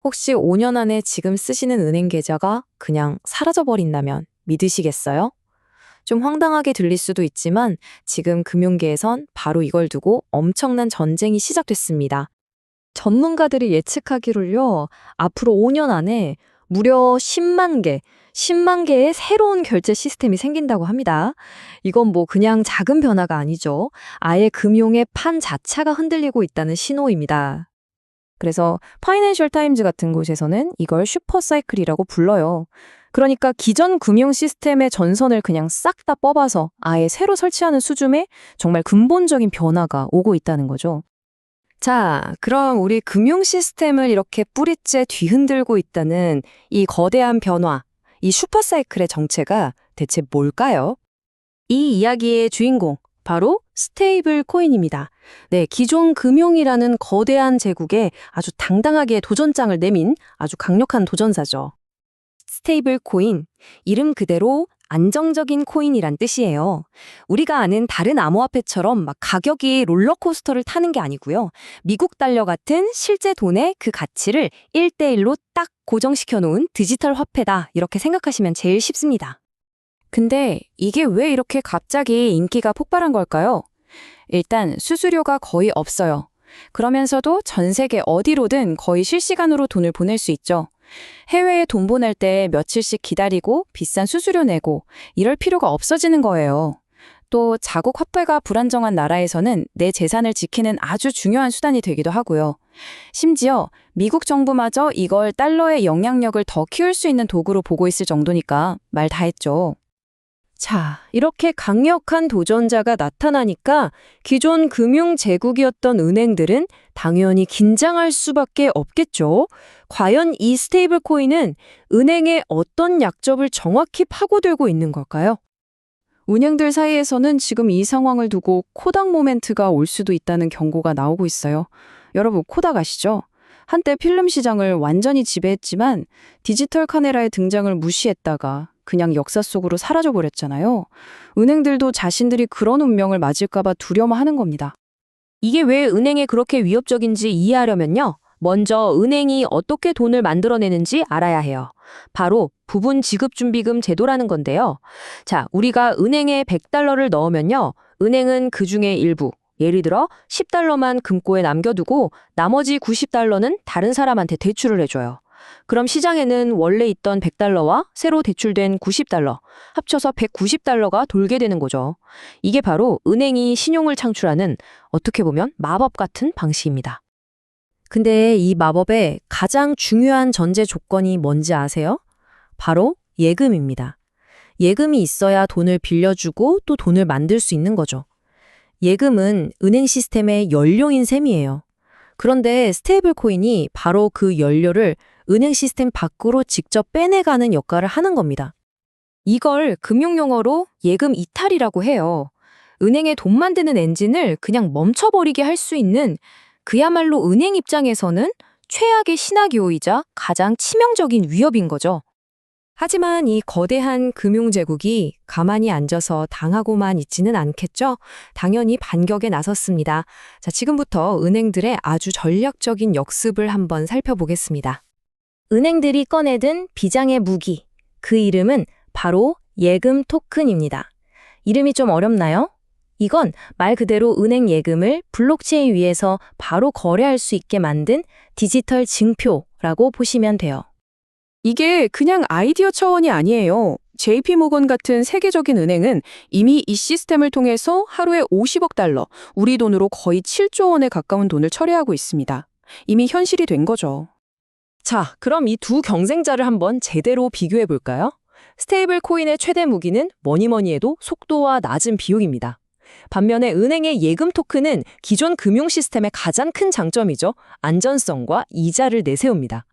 혹시 5년 안에 지금 쓰시는 은행 계좌가 그냥 사라져버린다면 믿으시겠어요? 좀 황당하게 들릴 수도 있지만 지금 금융계에선 바로 이걸 두고 엄청난 전쟁이 시작됐습니다. 전문가들이 예측하기로요, 앞으로 5년 안에 무려 10만 개의 새로운 결제 시스템이 생긴다고 합니다. 이건 뭐 그냥 작은 변화가 아니죠. 아예 금융의 판 자체가 흔들리고 있다는 신호입니다. 그래서 파이낸셜 타임즈 같은 곳에서는 이걸 슈퍼사이클이라고 불러요. 그러니까 기존 금융 시스템의 전선을 그냥 싹 다 뽑아서 아예 새로 설치하는 수준의 정말 근본적인 변화가 오고 있다는 거죠. 자, 그럼 우리 금융 시스템을 이렇게 뿌리째 뒤흔들고 있다는 이 거대한 변화, 이 슈퍼사이클의 정체가 대체 뭘까요? 이 이야기의 주인공, 바로 스테이블 코인입니다. 네, 기존 금융이라는 거대한 제국에 아주 당당하게 도전장을 내민 아주 강력한 도전사죠. 스테이블 코인, 이름 그대로 안정적인 코인이란 뜻이에요. 우리가 아는 다른 암호화폐처럼 막 가격이 롤러코스터를 타는 게 아니고요. 미국 달러 같은 실제 돈의 그 가치를 1대1로 딱 고정시켜 놓은 디지털 화폐다. 이렇게 생각하시면 제일 쉽습니다. 근데 이게 왜 이렇게 갑자기 인기가 폭발한 걸까요? 일단 수수료가 거의 없어요. 그러면서도 전 세계 어디로든 거의 실시간으로 돈을 보낼 수 있죠. 해외에 돈 보낼 때 며칠씩 기다리고 비싼 수수료 내고 이럴 필요가 없어지는 거예요. 또 자국 화폐가 불안정한 나라에서는 내 재산을 지키는 아주 중요한 수단이 되기도 하고요. 심지어 미국 정부마저 이걸 달러의 영향력을 더 키울 수 있는 도구로 보고 있을 정도니까 말 다 했죠. 자, 이렇게 강력한 도전자가 나타나니까 기존 금융 제국이었던 은행들은 당연히 긴장할 수밖에 없겠죠. 과연 이 스테이블 코인은 은행의 어떤 약점을 정확히 파고들고 있는 걸까요? 은행들 사이에서는 지금 이 상황을 두고 코닥 모멘트가 올 수도 있다는 경고가 나오고 있어요. 여러분 코닥 아시죠? 한때 필름 시장을 완전히 지배했지만 디지털 카메라의 등장을 무시했다가 그냥 역사 속으로 사라져버렸잖아요. 은행들도 자신들이 그런 운명을 맞을까봐 두려워하는 겁니다. 이게 왜 은행에 그렇게 위협적인지 이해하려면요. 먼저 은행이 어떻게 돈을 만들어내는지 알아야 해요. 바로 부분 지급준비금 제도라는 건데요. 자, 우리가 은행에 100달러를 넣으면요. 은행은 그 중에 일부, 예를 들어 10달러만 금고에 남겨두고 나머지 90달러는 다른 사람한테 대출을 해줘요. 그럼 시장에는 원래 있던 100달러와 새로 대출된 90달러, 합쳐서 190달러가 돌게 되는 거죠. 이게 바로 은행이 신용을 창출하는 어떻게 보면 마법 같은 방식입니다. 근데 이 마법의 가장 중요한 전제 조건이 뭔지 아세요? 바로 예금입니다. 예금이 있어야 돈을 빌려주고 또 돈을 만들 수 있는 거죠. 예금은 은행 시스템의 연료인 셈이에요. 그런데 스테이블 코인이 바로 그 연료를 은행 시스템 밖으로 직접 빼내가는 역할을 하는 겁니다. 이걸 금융용어로 예금 이탈이라고 해요. 은행에 돈 만드는 엔진을 그냥 멈춰버리게 할 수 있는 그야말로 은행 입장에서는 최악의 시나리오이자 가장 치명적인 위협인 거죠. 하지만 이 거대한 금융제국이 가만히 앉아서 당하고만 있지는 않겠죠? 당연히 반격에 나섰습니다. 자, 지금부터 은행들의 아주 전략적인 역습을 한번 살펴보겠습니다. 은행들이 꺼내든 비장의 무기, 그 이름은 바로 예금 토큰입니다. 이름이 좀 어렵나요? 이건 말 그대로 은행 예금을 블록체인 위에서 바로 거래할 수 있게 만든 디지털 증표라고 보시면 돼요. 이게 그냥 아이디어 차원이 아니에요. JP모건 같은 세계적인 은행은 이미 이 시스템을 통해서 하루에 50억 달러, 우리 돈으로 거의 7조 원에 가까운 돈을 처리하고 있습니다. 이미 현실이 된 거죠. 자, 그럼 이 두 경쟁자를 한번 제대로 비교해 볼까요? 스테이블 코인의 최대 무기는 뭐니 해도 속도와 낮은 비용입니다. 반면에 은행의 예금 토큰은 기존 금융 시스템의 가장 큰 장점이죠. 안전성과 이자를 내세웁니다.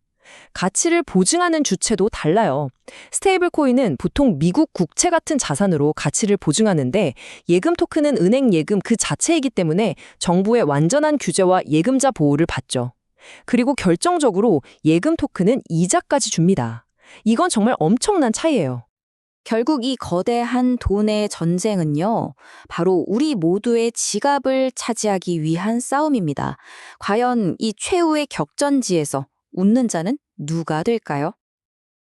가치를 보증하는 주체도 달라요. 스테이블 코인은 보통 미국 국채 같은 자산으로 가치를 보증하는데 예금 토큰은 은행 예금 그 자체이기 때문에 정부의 완전한 규제와 예금자 보호를 받죠. 그리고 결정적으로 예금 토큰은 이자까지 줍니다. 이건 정말 엄청난 차이예요. 결국 이 거대한 돈의 전쟁은요, 바로 우리 모두의 지갑을 차지하기 위한 싸움입니다. 과연 이 최후의 격전지에서 웃는 자는 누가 될까요?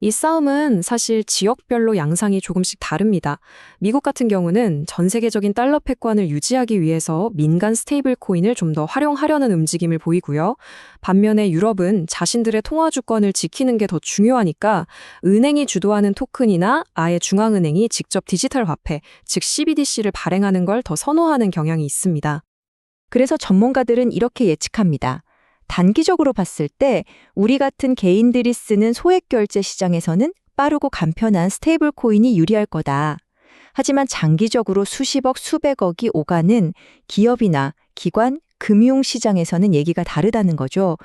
이 싸움은 사실 지역별로 양상이 조금씩 다릅니다. 미국 같은 경우는 전 세계적인 달러 패권을 유지하기 위해서 민간 스테이블 코인을 좀 더 활용하려는 움직임을 보이고요. 반면에 유럽은 자신들의 통화 주권을 지키는 게 더 중요하니까 은행이 주도하는 토큰이나 아예 중앙은행이 직접 디지털 화폐, 즉 CBDC를 발행하는 걸 더 선호하는 경향이 있습니다. 그래서 전문가들은 이렇게 예측합니다. 단기적으로 봤을 때 우리 같은 개인들이 쓰는 소액 결제 시장에서는 빠르고 간편한 스테이블 코인이 유리할 거다. 하지만 장기적으로 수십억, 수백억이 오가는 기업이나 기관, 금융 시장에서는 얘기가 다르다는 거죠.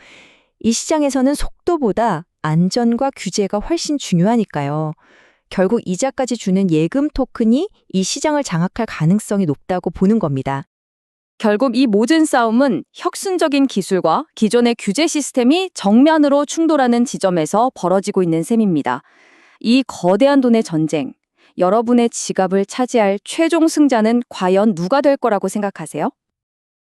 이 시장에서는 속도보다 안전과 규제가 훨씬 중요하니까요. 결국 이자까지 주는 예금 토큰이 이 시장을 장악할 가능성이 높다고 보는 겁니다. 결국 이 모든 싸움은 혁신적인 기술과 기존의 규제 시스템이 정면으로 충돌하는 지점에서 벌어지고 있는 셈입니다. 이 거대한 돈의 전쟁, 여러분의 지갑을 차지할 최종 승자는 과연 누가 될 거라고 생각하세요?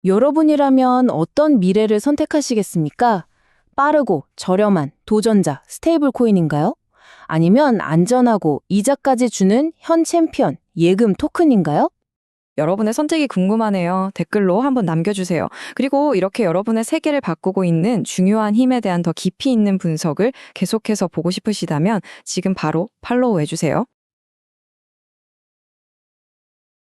여러분이라면 어떤 미래를 선택하시겠습니까? 빠르고 저렴한 도전자 스테이블 코인인가요? 아니면 안전하고 이자까지 주는 현 챔피언 예금 토큰인가요? 여러분의 선택이 궁금하네요. 댓글로 한번 남겨주세요. 그리고 이렇게 여러분의 세계를 바꾸고 있는 중요한 힘에 대한 더 깊이 있는 분석을 계속해서 보고 싶으시다면 지금 바로 팔로우 해주세요.